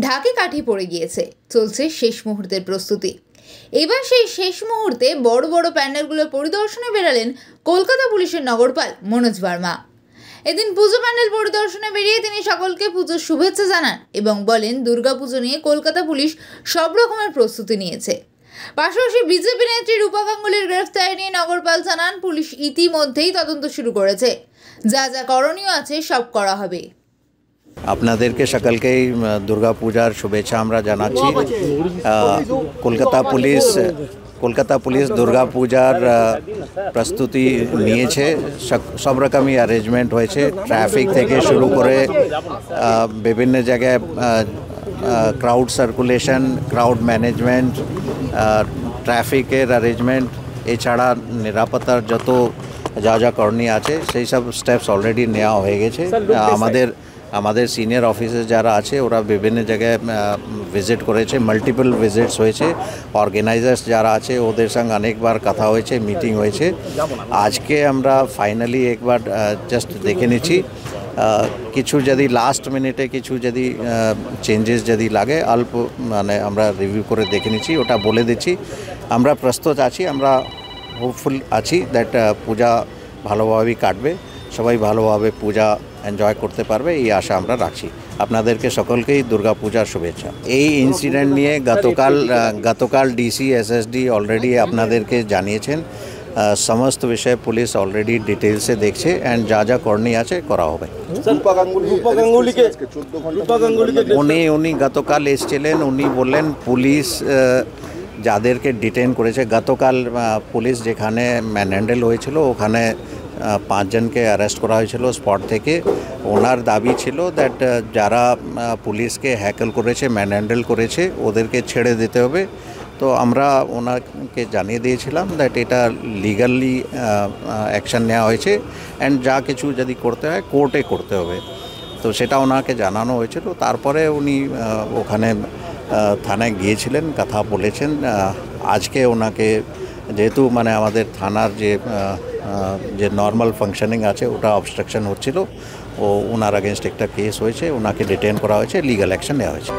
ঢাকে কাঠি পড়ে গিয়েছে, চলছে শেষ মুহূর্তের প্রস্তুতি। এবার সেই শেষ মুহূর্তে বড় বড় প্যান্ডেলগুলো পরিদর্শনে বেরালেন কলকাতা পুলিশের নগরপাল মনোজ ভার্মা। এদিন পুজো প্যান্ডেল পরিদর্শনে বেরিয়ে তিনি সকলকে পুজোর শুভেচ্ছা জানান এবং বলেন দুর্গাপুজো নিয়ে কলকাতা পুলিশ সব রকমের প্রস্তুতি নিয়েছে। পাশাপাশি বিজেপি নেত্রী রূপা গাঙ্গুলির গ্রেফতারি নিয়ে নগরপাল জানান পুলিশ ইতিমধ্যেই তদন্ত শুরু করেছে, যা যা করণীয় আছে সব করা হবে। আপনাদেরকে সকলকেই দুর্গাপূজার শুভেচ্ছা আমরা জানাচ্ছি। কলকাতা পুলিশ দুর্গাপূজার প্রস্তুতি নিয়েছে, সব রকমই অ্যারেঞ্জমেন্ট হয়েছে। ট্রাফিক থেকে শুরু করে বিভিন্ন জায়গায় ক্রাউড সার্কুলেশন, ক্রাউড ম্যানেজমেন্ট, ট্রাফিকের অ্যারেঞ্জমেন্ট, এছাড়া নিরাপত্তার যত যা যা করণীয় আছে সেই সব স্টেপস অলরেডি নেওয়া হয়ে গেছে। আমাদের সিনিয়র অফিসার যারা আছে ওরা বিভিন্ন জায়গায় ভিজিট করেছে, মাল্টিপল ভিজিটস হয়েছে। অর্গানাইজার্স যারা আছে ওদের সঙ্গে অনেকবার কথা হয়েছে, মিটিং হয়েছে। আজকে আমরা ফাইনালি একবার জাস্ট দেখে নিচ্ছি, কিছু যদি লাস্ট মিনিটে কিছু যদি চেঞ্জেস যদি লাগে অল্প মানে আমরা রিভিউ করে দেখে নিচ্ছি, ওটা বলে দিচ্ছি। আমরা প্রস্তুত আছি, আমরা হোপফুল আছি দ্যাট পূজা ভালোভাবেই কাটবে, সবাই ভালোভাবে পূজা এনজয় করতে পারবে, এই আশা আমরা রাখছি। আপনাদেরকে সকলকেই দুর্গাপূজার শুভেচ্ছা। এই ইনসিডেন্ট নিয়ে গতকাল ডিসি এসএসডি অলরেডি আপনাদেরকে জানিয়েছেন। সমস্ত বিষয়ে পুলিশ অলরেডি ডিটেলসে দেখছে অ্যান্ড যা যা করণীয় আছে করা হবে। উনি গতকাল এসেছিলেন, উনি বললেন পুলিশ যাদেরকে ডিটেন করেছে, গতকাল পুলিশ যেখানে ম্যানহ্যান্ডেল হয়েছিল ওখানে 5 জনকে অ্যারেস্ট করা হয়েছিল স্পট থেকে। ওনার দাবি ছিল দ্যাট যারা পুলিশকে হ্যাকেল করেছে, ম্যানহ্যান্ডেল করেছে, ওদেরকে ছেড়ে দিতে হবে। তো আমরা ওনাকে জানিয়ে দিয়েছিলাম দ্যাট এটা লিগালি অ্যাকশন নেওয়া হয়েছে অ্যান্ড যা কিছু যদি করতে হয় কোর্টে করতে হবে। তো সেটা ওনাকে জানানো হয়েছিল। তারপরে উনি ওখানে থানায় গিয়েছিলেন, কথা বলেছেন। আজকে ওনাকে যেহেতু মানে আমাদের থানার যে নর্মাল ফাংশনিং আছে ওটা অবস্ট্রাকশন হচ্ছিল, ওনার আগেনস্ট একটা কেস হয়েছে, ওনাকে ডিটেন করা হয়েছে, লিগ্যাল অ্যাকশন নেওয়া হয়েছে।